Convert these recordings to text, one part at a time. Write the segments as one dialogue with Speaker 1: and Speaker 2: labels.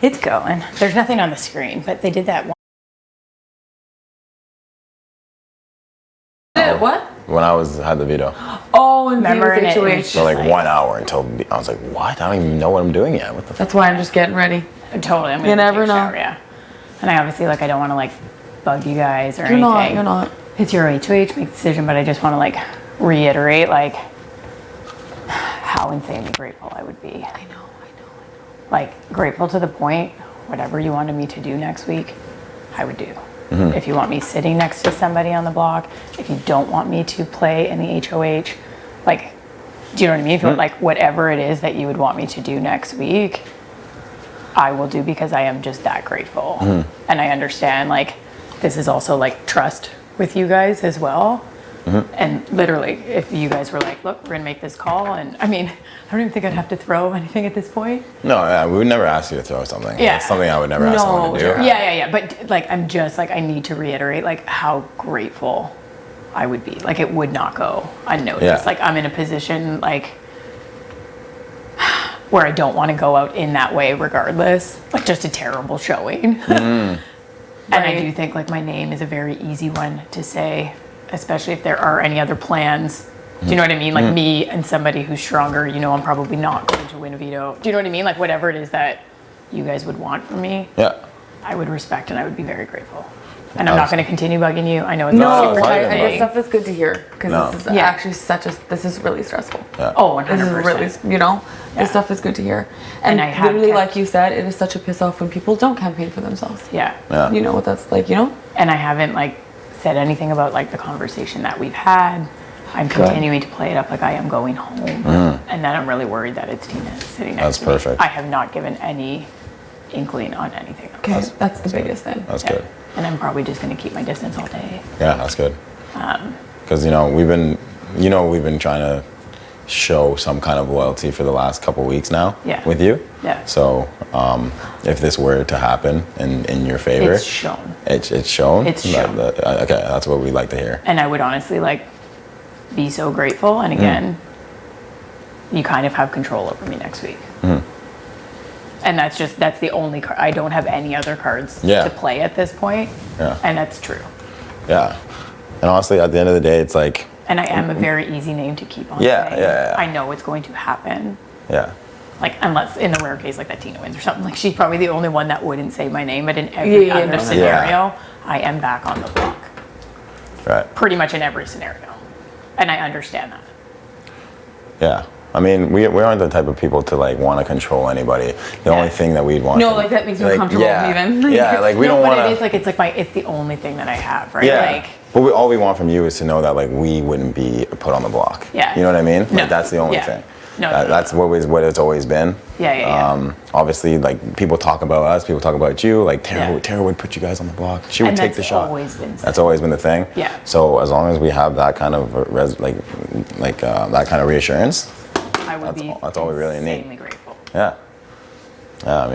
Speaker 1: It's going. There's nothing on the screen, but they did that one.
Speaker 2: What?
Speaker 3: When I had the veto.
Speaker 2: Oh, and
Speaker 1: Remember, and it
Speaker 2: HOH.
Speaker 1: was
Speaker 3: For like
Speaker 1: like-
Speaker 3: 1 hour until I was like, what? I don't even know what I'm doing yet. What the
Speaker 2: That's why I'm just getting ready.
Speaker 1: Totally. I'm gonna
Speaker 2: You never
Speaker 1: take a
Speaker 2: know.
Speaker 1: shower, yeah. And I obviously, like, I don't want to, like, bug you guys or
Speaker 2: You're
Speaker 1: anything.
Speaker 2: not. You're not.
Speaker 1: It's your HOH, make the decision, but I just want to, like, reiterate, like, how insanely grateful I would be.
Speaker 2: I know.
Speaker 1: Like, grateful to the point, whatever you wanted me to do next week, I would do. If you want me sitting next to somebody on the block, if you don't want me to play in the HOH, like, do you know what I mean? If you want, like, whatever it is that you would want me to do next week, I will do, because I am just that grateful. And I understand, like, this is also, like, trust with you guys as well. And literally, if you guys were like, look, we're gonna make this call, and I mean, I don't even think I'd have to throw anything at this point.
Speaker 3: No, we would never ask you to throw something.
Speaker 1: Yeah.
Speaker 3: It's something I would never ask someone to do.
Speaker 1: Yeah. But, like, I'm just, like, I need to reiterate, like, how grateful I would be. Like, it would not go unnoticed.
Speaker 3: Yeah.
Speaker 1: Like, I'm in a position, like, where I don't want to go out in that way regardless. Like, just a terrible showing. And I do think, like, my name is a very easy one to say, especially if there are any other plans. Do you know what I mean? Like, me and somebody who's stronger, you know, I'm probably not going to win a veto. Do you know what I mean? Like, whatever it is that you guys would want from me,
Speaker 3: Yeah.
Speaker 1: I would respect and I would be very grateful. And I'm not going to continue bugging you. I know it's
Speaker 2: No,
Speaker 1: all super
Speaker 3: fine,
Speaker 2: I,
Speaker 3: man.
Speaker 2: this stuff is good to hear because
Speaker 3: No.
Speaker 2: this is
Speaker 1: Yeah.
Speaker 2: actually this is really stressful.
Speaker 1: Oh,
Speaker 2: This is
Speaker 1: 100%.
Speaker 2: really, you know,
Speaker 1: Yeah.
Speaker 2: this stuff is good to hear. And,
Speaker 1: And I have
Speaker 2: literally,
Speaker 1: kept-
Speaker 2: like you said, it is such a piss off when people don't campaign for themselves.
Speaker 1: Yeah.
Speaker 3: Yeah.
Speaker 2: You know what that's like, you know?
Speaker 1: And I haven't, like, said anything about, like, the conversation that we've had. I'm continuing to play it up like I am going home. And then I'm really worried that it's Tina sitting next
Speaker 3: That's
Speaker 1: to me.
Speaker 3: perfect.
Speaker 1: I have not given any inkling on anything else.
Speaker 2: Okay, that's the biggest thing.
Speaker 3: That's
Speaker 1: Yeah.
Speaker 3: good.
Speaker 1: And I'm probably just going to keep my distance all day.
Speaker 3: Yeah, that's good. Because, you know, we've been trying to show some kind of loyalty for the last couple weeks now
Speaker 1: Yeah.
Speaker 3: with you.
Speaker 1: Yeah.
Speaker 3: So if this were to happen in your favor,
Speaker 1: It's shown.
Speaker 3: It's shown.
Speaker 1: It's shown.
Speaker 3: Okay, that's what we like to hear.
Speaker 1: And I would honestly, like, be so grateful. And again, you kind of have control over me next week. And that's the only card. I don't have any other cards
Speaker 3: Yeah.
Speaker 1: to play at this point.
Speaker 3: Yeah.
Speaker 1: And that's true.
Speaker 3: Yeah. And honestly, at the end of the day, it's like,
Speaker 1: And I am a very easy name to keep on
Speaker 3: Yeah,
Speaker 1: saying.
Speaker 3: yeah.
Speaker 1: I know it's going to happen.
Speaker 3: yeah,
Speaker 1: Like, unless in the rare case, like, that Tina wins or something. Like, she's probably the only one that wouldn't say my name. But in every other
Speaker 2: no.
Speaker 1: scenario, I am back on the block.
Speaker 3: right.
Speaker 1: Pretty much in every scenario. And I understand that.
Speaker 3: Yeah. I mean, we aren't the type of people to like want to control anybody. The only thing that we'd want.
Speaker 2: No,
Speaker 3: to-
Speaker 2: like that makes me uncomfortable even.
Speaker 3: Yeah, like we
Speaker 1: No,
Speaker 3: don't
Speaker 1: but
Speaker 3: want
Speaker 1: it is
Speaker 3: to.
Speaker 1: like, it's the only thing that I have, right?
Speaker 3: Yeah.
Speaker 1: Like,
Speaker 3: But all we want from you is to know that like we wouldn't be put on the block.
Speaker 1: Yeah.
Speaker 3: You know what I mean?
Speaker 1: No.
Speaker 3: Like that's the only
Speaker 1: Yeah.
Speaker 3: thing.
Speaker 1: No,
Speaker 3: That's what it's always been.
Speaker 1: Yeah.
Speaker 3: Obviously, like people talk about us, people talk about you. Like Tera,
Speaker 1: Yeah.
Speaker 3: Tera would put you guys on the block. She would
Speaker 1: And
Speaker 3: take the
Speaker 1: that's
Speaker 3: shot.
Speaker 1: always been
Speaker 3: That's
Speaker 1: said.
Speaker 3: always been the thing.
Speaker 1: Yeah.
Speaker 3: So as long as we have that kind of that kind of reassurance,
Speaker 1: I would be
Speaker 3: that's all we really need.
Speaker 1: insanely grateful.
Speaker 3: yeah. Yeah. I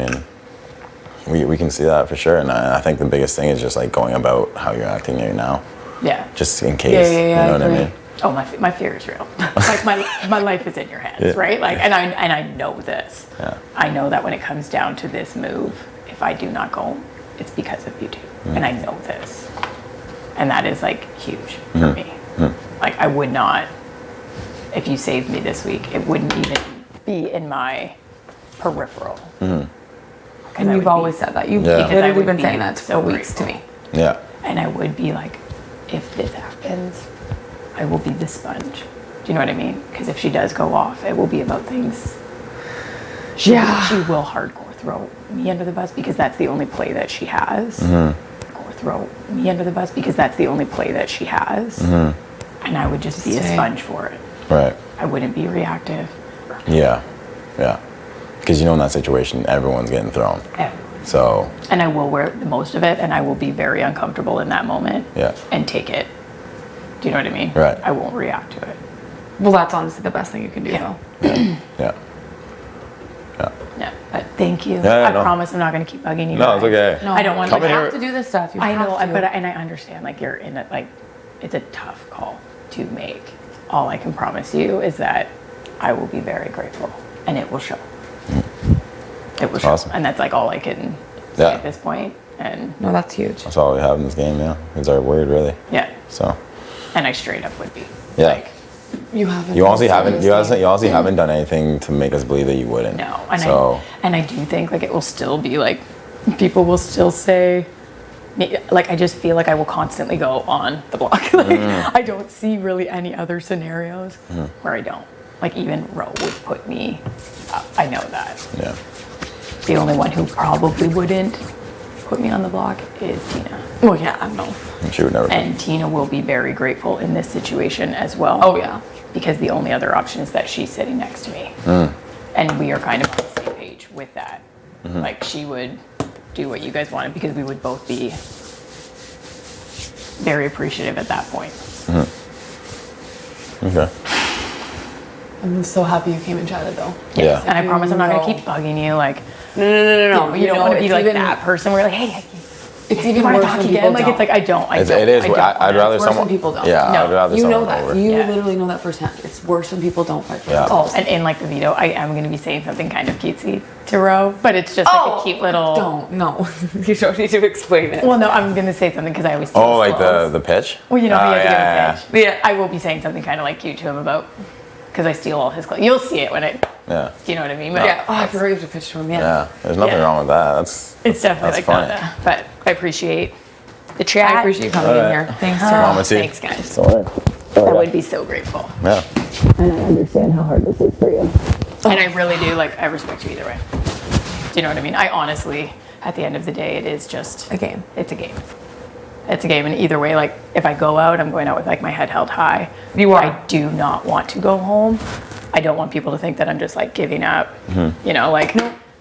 Speaker 3: mean, we can see that for sure. And I think the biggest thing is just like going about how you're acting right now,
Speaker 1: Yeah.
Speaker 3: just in case.
Speaker 2: Yeah,
Speaker 3: you know what I
Speaker 2: agree.
Speaker 3: mean?
Speaker 1: Oh, my fear is real. Like, my life is in your hands,
Speaker 3: Yeah.
Speaker 1: right? Like, and I know this.
Speaker 3: Yeah.
Speaker 1: I know that when it comes down to this move, if I do not go, it's because of you two. And I know this. And that is, like, huge for me. Like, I would not, if you saved me this week, it wouldn't even be in my peripheral.
Speaker 2: And you've always said that. You've
Speaker 3: Yeah.
Speaker 1: Because I
Speaker 2: literally
Speaker 1: would
Speaker 2: been
Speaker 1: be
Speaker 2: saying that
Speaker 1: so
Speaker 2: for weeks to
Speaker 1: grateful.
Speaker 2: me.
Speaker 3: Yeah.
Speaker 1: And I would be like, if this happens, I will be the sponge. Do you know what I mean? Because if she does go off, it will be about things. She will hardcore throw me under the bus because that's the only play that she has. Or throw me under the bus because that's the only play that she has. And I would just be a
Speaker 2: Stay.
Speaker 1: sponge for it.
Speaker 3: Right.
Speaker 1: I wouldn't be reactive.
Speaker 3: Yeah. Yeah. Because you know in that situation, everyone's getting thrown. So
Speaker 1: And I will wear the most of it, and I will be very uncomfortable in that moment.
Speaker 3: Yeah.
Speaker 1: And take it. Do you know what I mean?
Speaker 3: Right.
Speaker 1: I won't react to it.
Speaker 2: Well, that's honestly the best thing you can do,
Speaker 1: Yeah.
Speaker 2: though.
Speaker 3: yeah. Yeah.
Speaker 1: Yeah, but thank you.
Speaker 3: Yeah,
Speaker 1: I
Speaker 3: no.
Speaker 1: promise I'm not going to keep bugging you.
Speaker 3: No, it's
Speaker 1: guys.
Speaker 3: okay.
Speaker 2: No,
Speaker 1: I don't want
Speaker 3: Come
Speaker 1: to.
Speaker 3: in
Speaker 2: you
Speaker 3: here.
Speaker 2: have to do this stuff. You
Speaker 1: I
Speaker 2: have
Speaker 1: know,
Speaker 2: to.
Speaker 1: but and I understand. Like you're in it. Like it's a tough call to make. All I can promise you is that I will be very grateful, and it will show. It was
Speaker 3: Awesome.
Speaker 1: and that's like all I can say at this point. And
Speaker 2: No, that's huge.
Speaker 3: That's all we have in this game, yeah. It's our word, really.
Speaker 1: yeah,
Speaker 3: So,
Speaker 1: and I straight up would be.
Speaker 3: yeah.
Speaker 1: Like,
Speaker 2: You haven't.
Speaker 3: You honestly haven't done anything to make us believe that you wouldn't.
Speaker 1: no, and
Speaker 3: So,
Speaker 1: I do think like it will still be like people will still say. Like I just feel like I will constantly go on the block. Like I don't see really any other scenarios where I don't. Like even Ro would put me. I know that.
Speaker 3: yeah.
Speaker 1: The only one who probably wouldn't put me on the block is Tina.
Speaker 2: Well, yeah, no.
Speaker 3: She would never.
Speaker 1: And Tina will be very grateful in this situation as well.
Speaker 2: Oh, yeah.
Speaker 1: Because the only other option is that she's sitting next to me. And we are kind of on the same page with that. Like she would do what you guys wanted because we would both be very appreciative at that point.
Speaker 3: Okay.
Speaker 2: I'm so happy you came and chatted, though.
Speaker 3: Yeah.
Speaker 1: And I promise I'm not going to
Speaker 2: No.
Speaker 1: keep bugging you. Like,
Speaker 2: No.
Speaker 1: you don't want to be
Speaker 2: it's
Speaker 1: like
Speaker 2: even-
Speaker 1: that person where you're like, hey,
Speaker 2: It's even
Speaker 1: want to
Speaker 2: worse
Speaker 1: talk
Speaker 2: when
Speaker 1: again?
Speaker 2: people
Speaker 1: Like,
Speaker 2: don't.
Speaker 1: it's like, I don't.
Speaker 3: It is. I'd rather
Speaker 2: It's worse when
Speaker 3: someone.
Speaker 2: people don't.
Speaker 3: Yeah,
Speaker 1: No.
Speaker 3: I'd rather
Speaker 2: You know
Speaker 3: someone
Speaker 2: that.
Speaker 3: over.
Speaker 2: You
Speaker 1: Yeah.
Speaker 2: literally know that firsthand. It's worse when people don't fight for
Speaker 3: Yeah.
Speaker 2: themselves.
Speaker 1: Oh, and in like the veto, I am going to be saying something kind of cutesy to Ro, but it's just like a cute little.
Speaker 2: Don't. No. You don't need to explain it.
Speaker 1: Well, no, I'm going to say something because I always. Steal
Speaker 3: Oh, like
Speaker 1: clothes.
Speaker 3: the pitch?
Speaker 1: Well, you know,
Speaker 3: Oh,
Speaker 1: he has to
Speaker 3: yeah,
Speaker 1: give a pitch. I will be saying something kind of like cute to him about because I steal all his clothes. You'll see it when I.
Speaker 3: Yeah.
Speaker 1: Do you know what I mean? But
Speaker 2: Yeah. Oh, I forgot you have to pitch to him. Yeah.
Speaker 3: Yeah. There's nothing
Speaker 1: Yeah.
Speaker 3: wrong with that. That's.
Speaker 1: it's definitely
Speaker 3: that's
Speaker 1: like
Speaker 3: funny.
Speaker 1: that. But I appreciate the chat.
Speaker 2: I appreciate you coming in
Speaker 3: Alright.
Speaker 2: here. Thanks,
Speaker 3: Mama T.
Speaker 1: Thanks, guys.
Speaker 3: Sorry.
Speaker 1: I would be so grateful.
Speaker 3: Yeah.
Speaker 1: And I understand how hard this is for you. And I really do. Like, I respect you either way. Do you know what I mean? I honestly, at the end of the day, it is just
Speaker 2: A game.
Speaker 1: It's a game. It's a game, and either way, like if I go out, I'm going out with like my head held high.
Speaker 2: You are.
Speaker 1: I do not want to go home. I don't want people to think that I'm just like giving up. You know, like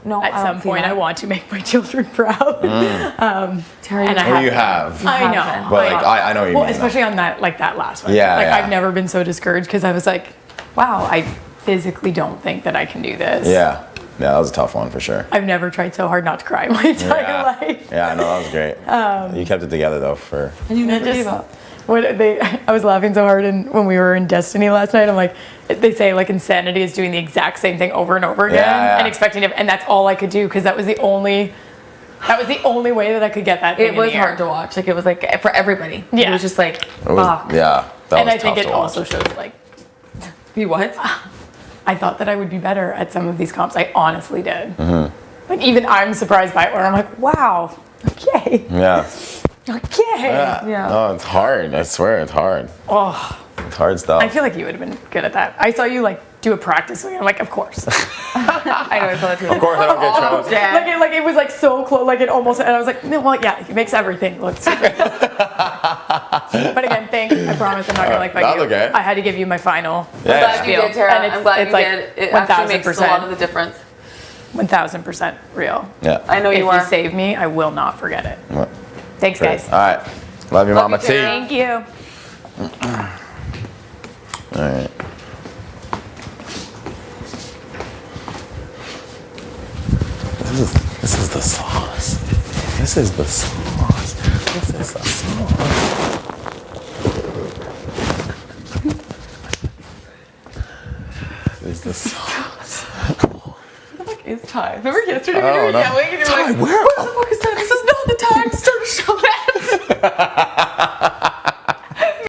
Speaker 2: No,
Speaker 1: at
Speaker 2: I don't
Speaker 1: some
Speaker 2: see
Speaker 1: point,
Speaker 2: that.
Speaker 1: I want to make my children proud.
Speaker 2: Terry,
Speaker 1: And I
Speaker 3: Well,
Speaker 1: have-
Speaker 3: you have.
Speaker 1: I know,
Speaker 2: haven't.
Speaker 3: But like, I know what you
Speaker 1: well,
Speaker 3: mean.
Speaker 1: especially on that last one.
Speaker 3: Yeah,
Speaker 1: like
Speaker 3: yeah.
Speaker 1: I've never been so discouraged because I was like, wow, I physically don't think that I can do this.
Speaker 3: Yeah. Yeah, that was a tough one for sure.
Speaker 1: I've never tried so hard not to cry in my entire
Speaker 3: Yeah.
Speaker 1: life.
Speaker 3: Yeah, no, that was great. You kept it together though for.
Speaker 2: And you never
Speaker 1: Just-
Speaker 2: gave up.
Speaker 1: I was laughing so hard when we were in Destiny last night. I'm like, they say like insanity is doing the exact same thing over and over again
Speaker 3: Yeah.
Speaker 1: and expecting it, and that's all I could do because that was the only way that I could get that. Thing
Speaker 2: It was
Speaker 1: in the air.
Speaker 2: hard to watch. Like, it was like for everybody. It
Speaker 1: Yeah.
Speaker 2: was just like,
Speaker 3: It was,
Speaker 2: fuck.
Speaker 3: yeah, that
Speaker 1: And
Speaker 3: was
Speaker 1: I think
Speaker 3: tough
Speaker 1: it
Speaker 3: to watch.
Speaker 1: also shows like
Speaker 2: You what?
Speaker 1: I thought that I would be better at some of these comps. I honestly did.
Speaker 3: Mm-hmm.
Speaker 1: Like even I'm surprised by it where I'm like, wow, okay,
Speaker 3: Yeah.
Speaker 1: okay.
Speaker 2: Yeah.
Speaker 3: No, it's hard. I swear, it's hard.
Speaker 1: Oh,
Speaker 3: It's hard stuff.
Speaker 1: I feel like you would have been good at that. I saw you like do a practice swing. I'm like, of course.
Speaker 2: I know, I saw that too.
Speaker 3: Of course, I don't get chose.
Speaker 2: Yeah.
Speaker 1: Like it was like so close, like it almost, and I was like, no, well, yeah, he makes everything look super. But again, thanks. I promise I'm not gonna like bite
Speaker 3: That's
Speaker 1: you.
Speaker 3: okay.
Speaker 1: I had to give you my final.
Speaker 3: Yeah.
Speaker 2: I'm glad you
Speaker 1: spiel.
Speaker 2: did, Tara.
Speaker 1: And it's-
Speaker 2: I'm glad
Speaker 1: it's
Speaker 2: you
Speaker 1: like
Speaker 2: did. It actually makes a lot of the difference.
Speaker 1: 1,000% real.
Speaker 3: Yeah.
Speaker 2: I know
Speaker 1: If
Speaker 2: you
Speaker 1: you
Speaker 2: are.
Speaker 1: save me, I will not forget it.
Speaker 3: What?
Speaker 1: Thanks, guys.
Speaker 3: All right. Love you, Mama
Speaker 2: you,
Speaker 3: T.
Speaker 2: Tara.
Speaker 1: Thank you.
Speaker 3: All right. This is the sauce. This is the sauce. This is the sauce. This is the sauce.
Speaker 2: What the fuck is time? Remember yesterday
Speaker 3: I
Speaker 2: we were
Speaker 3: don't know.
Speaker 2: yelling and you were like,
Speaker 3: Where?
Speaker 2: what the fuck is time? This is not the time to start a show dance.